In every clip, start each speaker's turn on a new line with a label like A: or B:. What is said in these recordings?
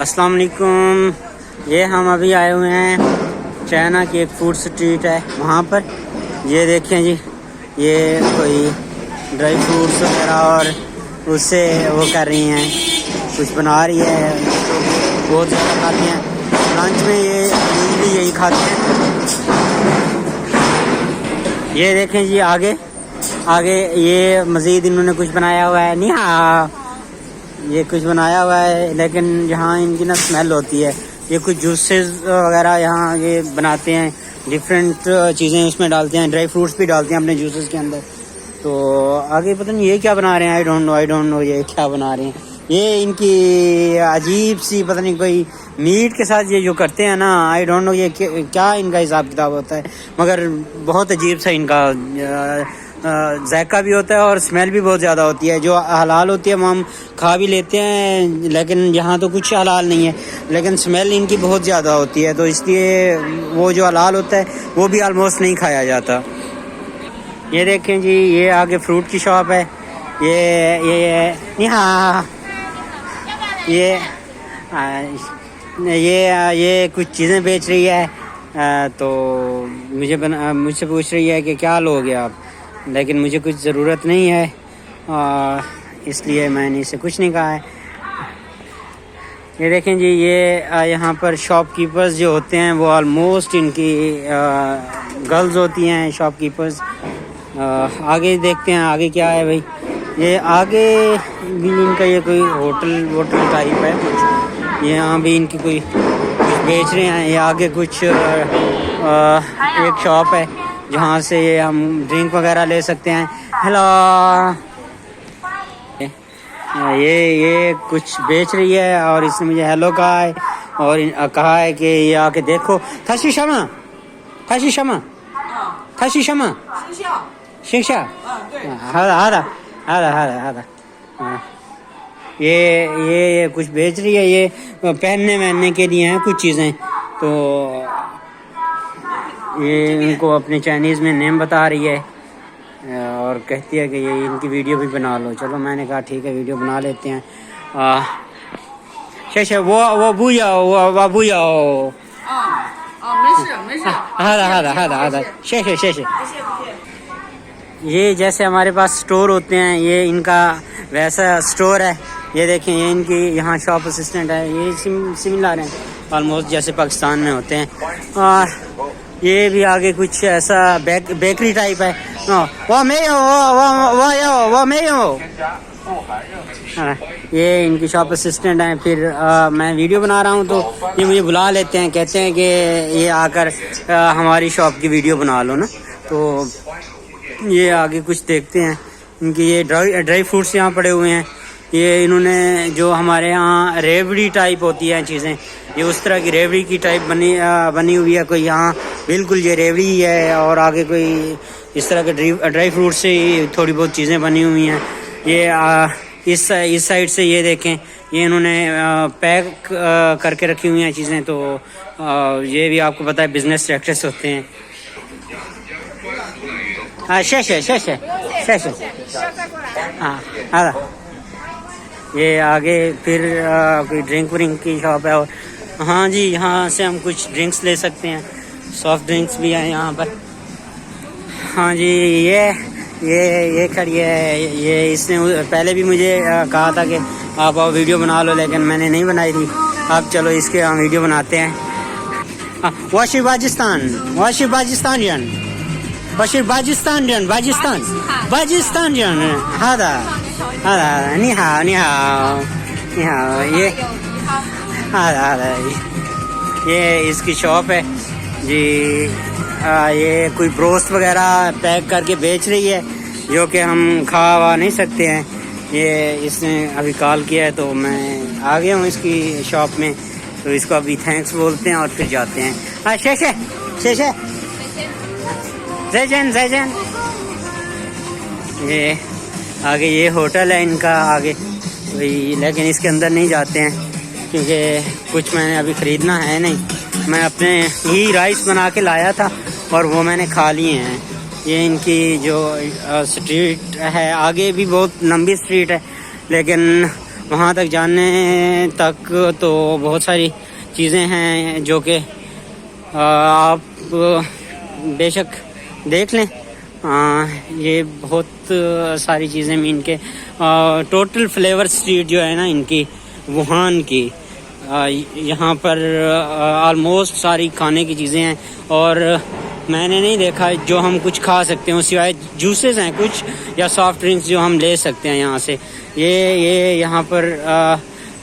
A: अस्सलाम वालेकुम। ये हम अभी आए हुए हैं चाइना की एक फूड स्ट्रीट है वहाँ पर। ये देखें जी, ये कोई ड्राई फ्रूट्स वगैरह और उससे वो कर रही हैं, कुछ बना रही है। तो बहुत ज़्यादा खाते हैं लंच में, ये यूजली यही खाते हैं। ये देखें जी, आगे आगे ये मज़ीद इन्होंने कुछ बनाया हुआ है। नहीं हाँ, ये कुछ बनाया हुआ है, लेकिन यहाँ इनकी ना स्मेल होती है। ये कुछ जूसेस वगैरह यहाँ ये बनाते हैं, डिफरेंट चीज़ें उसमें डालते हैं, ड्राई फ्रूट्स भी डालते हैं अपने जूसेस के अंदर। तो आगे पता नहीं ये क्या बना रहे हैं, आई डोंट नो ये क्या बना रहे हैं। ये इनकी अजीब सी पता नहीं कोई मीट के साथ ये जो करते हैं ना, आई डोंट नो ये क्या इनका हिसाब किताब होता है, मगर बहुत अजीब सा इनका जायका भी होता है और स्मेल भी बहुत ज़्यादा होती है। जो हलाल होती है वो हम खा भी लेते हैं, लेकिन यहाँ तो कुछ हलाल नहीं है, लेकिन स्मेल इनकी बहुत ज़्यादा होती है, तो इसलिए वो जो हलाल होता है वो भी आलमोस्ट नहीं खाया जाता। ये देखें जी, ये आगे फ्रूट की शॉप है। यहाँ ये कुछ चीज़ें बेच रही है। तो मुझसे पूछ रही है कि क्या लोगे आप, लेकिन मुझे कुछ ज़रूरत नहीं है, इसलिए मैंने इसे कुछ नहीं कहा है। ये देखें जी, ये यहाँ पर शॉपकीपर्स जो होते हैं वो ऑलमोस्ट इनकी गर्ल्स होती हैं, शॉपकीपर्स। आगे देखते हैं आगे क्या है भाई। ये आगे भी इनका ये कोई होटल टाइप है कुछ, ये यहाँ भी इनकी कुछ बेच रहे हैं। ये आगे कुछ एक शॉप है जहाँ से ये हम ड्रिंक वगैरह ले सकते हैं। हेलो, ये कुछ बेच रही है और इसने मुझे हेलो कहा है और कहा है कि ये आके देखो। थाशी शमा शिक्षा हादा ये कुछ बेच रही है। ये पहनने के लिए हैं कुछ चीज़ें, तो ये इनको अपने चाइनीज़ में नेम बता रही है और कहती है कि ये इनकी वीडियो भी बना लो। चलो मैंने कहा ठीक है, वीडियो बना लेते हैं। शेष वो बुयाओ हादा शेष। ये जैसे हमारे पास स्टोर होते हैं, ये इनका वैसा स्टोर है। ये देखें, ये इनकी यहाँ शॉप असिस्टेंट है। ये सिमिलर हैं ऑलमोस्ट जैसे पाकिस्तान में होते हैं। और ये भी आगे कुछ ऐसा बेकरी टाइप है। ये इनकी शॉप असिस्टेंट हैं। फिर मैं वीडियो बना रहा हूँ तो ये मुझे बुला लेते हैं, कहते हैं कि ये आकर हमारी शॉप की वीडियो बना लो ना। तो ये आगे कुछ देखते हैं। इनकी ये ड्राई फ्रूट्स यहाँ पड़े हुए हैं। ये इन्होंने जो हमारे यहाँ रेवड़ी टाइप होती हैं चीज़ें, ये उस तरह की रेवड़ी की टाइप बनी हुई है। कोई यहाँ बिल्कुल ये रेवड़ी ही है और आगे कोई इस तरह के ड्राई फ्रूट से थोड़ी बहुत चीज़ें बनी हुई हैं। ये इस साइड से ये देखें, ये इन्होंने पैक करके रखी हुई हैं चीज़ें। तो ये भी आपको पता है बिजनेस प्रैक्टिस होते हैं। हाँ शेष हाँ। ये आगे फिर कोई ड्रिंक की शॉप है। और हाँ जी, यहाँ से हम कुछ ड्रिंक्स ले सकते हैं, सॉफ्ट ड्रिंक्स भी हैं यहाँ पर। हाँ जी, ये खड़ी है। ये इसने पहले भी मुझे कहा था कि आप आओ वीडियो बना लो, लेकिन मैंने नहीं बनाई थी। अब चलो इसके हम वीडियो बनाते हैं। वाशिर बाजिस्तान हादा नि हाओ ये इसकी शॉप है जी। ये कोई ब्रोस्ट वगैरह पैक करके बेच रही है, जो कि हम खा नहीं सकते हैं। ये इसने अभी कॉल किया है तो मैं आ गया हूँ इसकी शॉप में, तो इसको अभी थैंक्स बोलते हैं और फिर जाते हैं। हाँ शेष जैजन। ये आगे ये होटल है इनका आगे, लेकिन इसके अंदर नहीं जाते हैं क्योंकि कुछ मैंने अभी ख़रीदना है नहीं। मैं अपने ही राइस बना के लाया था और वो मैंने खा लिए हैं। ये इनकी जो स्ट्रीट है, आगे भी बहुत लंबी स्ट्रीट है, लेकिन वहाँ तक जाने तक तो बहुत सारी चीज़ें हैं जो कि आप बेशक देख लें। ये बहुत सारी चीज़ें मीन के टोटल फ्लेवर स्ट्रीट जो है ना इनकी वुहान की, यहाँ पर ऑलमोस्ट सारी खाने की चीज़ें हैं। और मैंने नहीं देखा जो हम कुछ खा सकते हैं सिवाय जूसेस हैं कुछ या सॉफ्ट ड्रिंक्स जो हम ले सकते हैं यहाँ से। ये यहाँ पर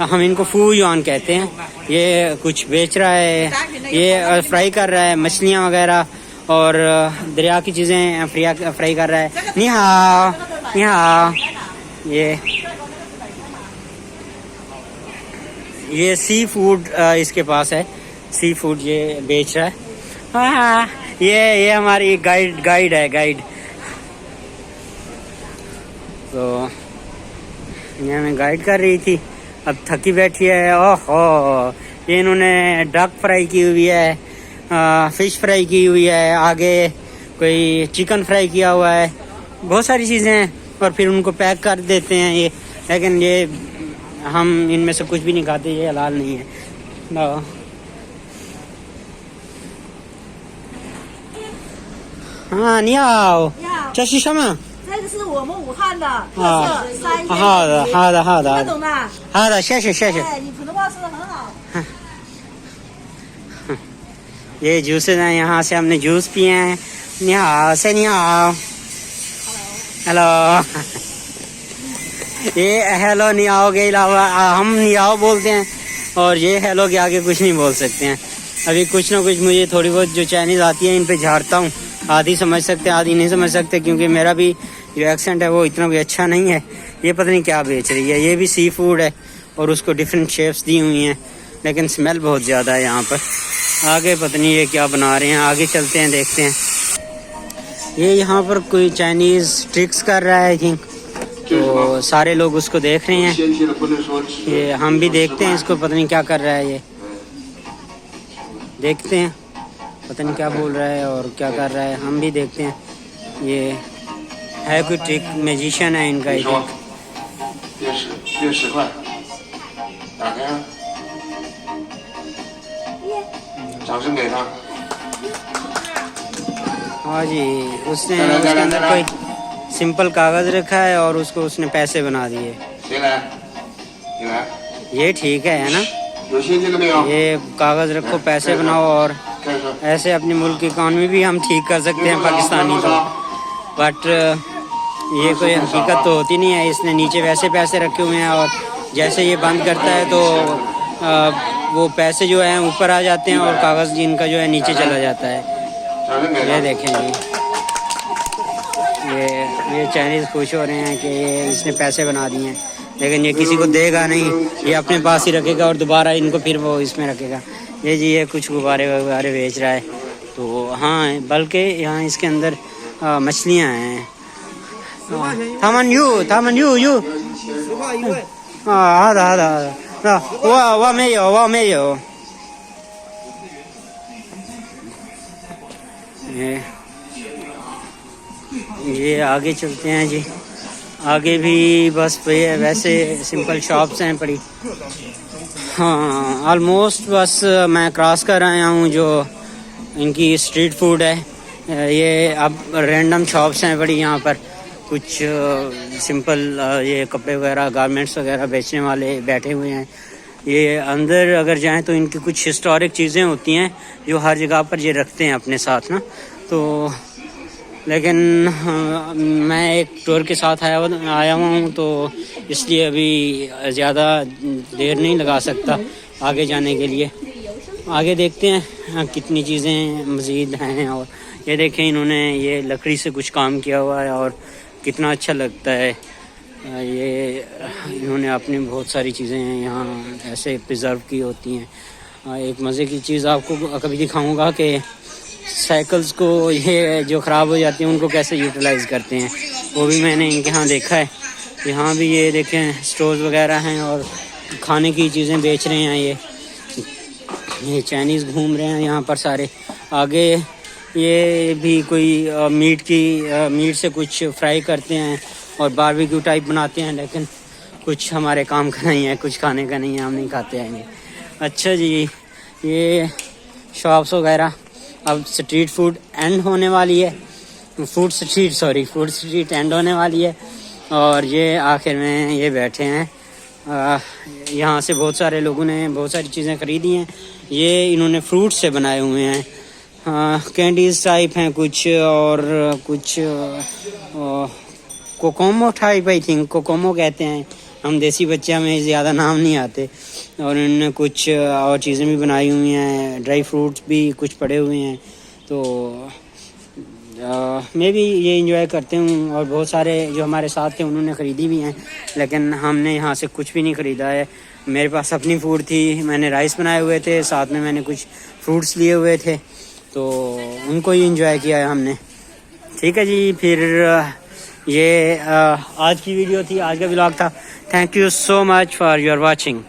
A: हम इनको फू युआन कहते हैं। ये कुछ बेच रहा है, ये फ्राई कर रहा है मछलियाँ वगैरह और दरिया की चीज़ें फ्राई कर रहा है। नी हाओ, नी हाओ। ये सी फूड इसके पास है, सी फूड ये बेच रहा है। हाँ, ये हमारी गाइड है, गाइड। तो ये हमें गाइड कर रही थी, अब थकी बैठी है। ओहो, ये इन्होंने डक फ्राई की हुई है, फिश फ्राई की हुई है, आगे कोई चिकन फ्राई किया हुआ है, बहुत सारी चीज़ें हैं। और फिर उनको पैक कर देते हैं ये, लेकिन ये हम इनमें से कुछ भी नहीं खाते, ये हलाल नहीं है। हाँ, नी हाओ, 这是什么？
B: 这个是我们武汉的特
A: 啊
B: 色山鲜
A: 好的好的好的
B: 听得懂吗？
A: 好的，谢谢谢谢。
B: 哎，你普通话说的很好。
A: ये जूसेस हैं, यहाँ से हमने जूस पिए हैं। नी हाओ से नी हाओ, हेलो। ये हेलो नी हाओ के अलावा हम नी हाओ बोलते हैं और ये हेलो के आगे कुछ नहीं बोल सकते हैं। अभी कुछ ना कुछ मुझे थोड़ी बहुत जो चाइनीज़ आती है इन पे झाड़ता हूँ, आधी समझ सकते हैं आधी नहीं समझ सकते, क्योंकि मेरा भी जो एक्सेंट है वो इतना भी अच्छा नहीं है। ये पता नहीं क्या बेच रही है, ये भी सी फूड है और उसको डिफरेंट शेप्स दी हुई हैं, लेकिन स्मेल बहुत ज़्यादा है यहाँ पर। आगे पता नहीं ये क्या बना रहे हैं, आगे चलते हैं देखते हैं। ये यहाँ पर कोई चाइनीज़ ट्रिक्स कर रहा है आई थिंक, तो सारे लोग उसको देख रहे हैं। ये हम भी देखते हैं इसको, पता नहीं क्या कर रहा है ये, देखते हैं पता नहीं क्या बोल रहा है और क्या कर रहा है, हम भी देखते हैं। ये है कोई ट्रिक, मैजिशियन है इनका आई थिंक।
C: 10块，打开啊，掌声给他。
A: हाँ जी, उसने उसके अंदर कोई सिंपल कागज़ रखा है और उसको उसने पैसे बना दिए।
C: 谁来？你来。
A: ये ठीक है ना?
C: 有现金了没有？
A: ये कागज़ रखो पैसे बनाओ और
C: 开始。
A: ऐसे अपनी मुल्क की इकॉनमी भी हम ठीक कर सकते हैं पाकिस्तानी तो। बट ये कोई हकीकत तो होती नहीं है। इसने नीचे वैसे पैसे रखे हुए हैं और जैसे ये बंद करता है तो वो पैसे जो हैं ऊपर आ जाते हैं और कागज़ जिनका जो है नीचे चला जाता है। ये देखें जी, ये चाइनीज़ खुश हो रहे हैं कि ये इसने पैसे बना दिए हैं, लेकिन ये किसी को देगा नहीं, ये अपने पास ही रखेगा और दोबारा इनको फिर वो इसमें रखेगा। ये जी ये कुछ गुब्बारे वगैरह बेच रहा है। तो हाँ, बल्कि यहाँ इसके अंदर मछलियाँ हैं। थामन यू हाँ वाह में यो ये आगे चलते हैं जी। आगे भी बस वैसे सिंपल शॉप्स हैं पड़ी। हाँ, ऑलमोस्ट बस मैं क्रॉस कर आया हूँ जो इनकी स्ट्रीट फूड है। ये अब रैंडम शॉप्स हैं बड़ी, यहाँ पर कुछ सिंपल ये कपड़े वगैरह गारमेंट्स वगैरह बेचने वाले बैठे हुए हैं। ये अंदर अगर जाएं तो इनकी कुछ हिस्टोरिक चीज़ें होती हैं जो हर जगह पर ये रखते हैं अपने साथ ना। तो लेकिन मैं एक टूर के साथ आया हुआ हूँ, तो इसलिए अभी ज़्यादा देर नहीं लगा सकता आगे जाने के लिए। आगे देखते हैं कितनी चीज़ें मज़ीद हैं। और ये देखें, इन्होंने ये लकड़ी से कुछ काम किया हुआ है और कितना अच्छा लगता है। ये इन्होंने अपनी बहुत सारी चीज़ें यहाँ ऐसे प्रिजर्व की होती हैं। एक मज़े की चीज़ आपको कभी दिखाऊंगा कि साइकिल्स को ये जो ख़राब हो जाती हैं उनको कैसे यूटिलाइज़ करते हैं, वो भी मैंने इनके यहाँ देखा है। यहाँ भी ये देखें स्टोर्स वगैरह हैं और खाने की चीज़ें बेच रहे हैं। ये चाइनीज़ घूम रहे हैं यहाँ पर सारे। आगे ये भी कोई मीट से कुछ फ्राई करते हैं और बारबेक्यू टाइप बनाते हैं, लेकिन कुछ हमारे काम का नहीं है, कुछ खाने का नहीं है, हम नहीं खाते आएंगे। अच्छा जी, ये शॉप्स वगैरह, अब स्ट्रीट फूड एंड होने वाली है, फूड स्ट्रीट एंड होने वाली है। और ये आखिर में ये बैठे हैं, यहाँ से बहुत सारे लोगों ने बहुत सारी चीज़ें ख़रीदी हैं। ये इन्होंने फ्रूट से बनाए हुए हैं, कैंडीज टाइप हैं कुछ, और कुछ Kokomo type, I think Kokomo कहते हैं, हम देसी बच्चे हमें ज़्यादा नाम नहीं आते। और इन्होंने कुछ और चीज़ें भी बनाई हुई हैं, ड्राई फ्रूट्स भी कुछ पड़े हुए हैं। तो मैं भी ये इंजॉय करते हूँ। और बहुत सारे जो हमारे साथ थे उन्होंने ख़रीदी भी हैं, लेकिन हमने यहाँ से कुछ भी नहीं ख़रीदा है। मेरे पास अपनी फूड थी, मैंने राइस बनाए हुए थे, साथ में मैंने कुछ फ्रूट्स लिए हुए थे, तो उनको ही इंजॉय किया है हमने। ठीक है जी, फिर ये आज की वीडियो थी, आज का व्लॉग था। Thank you so much for your watching.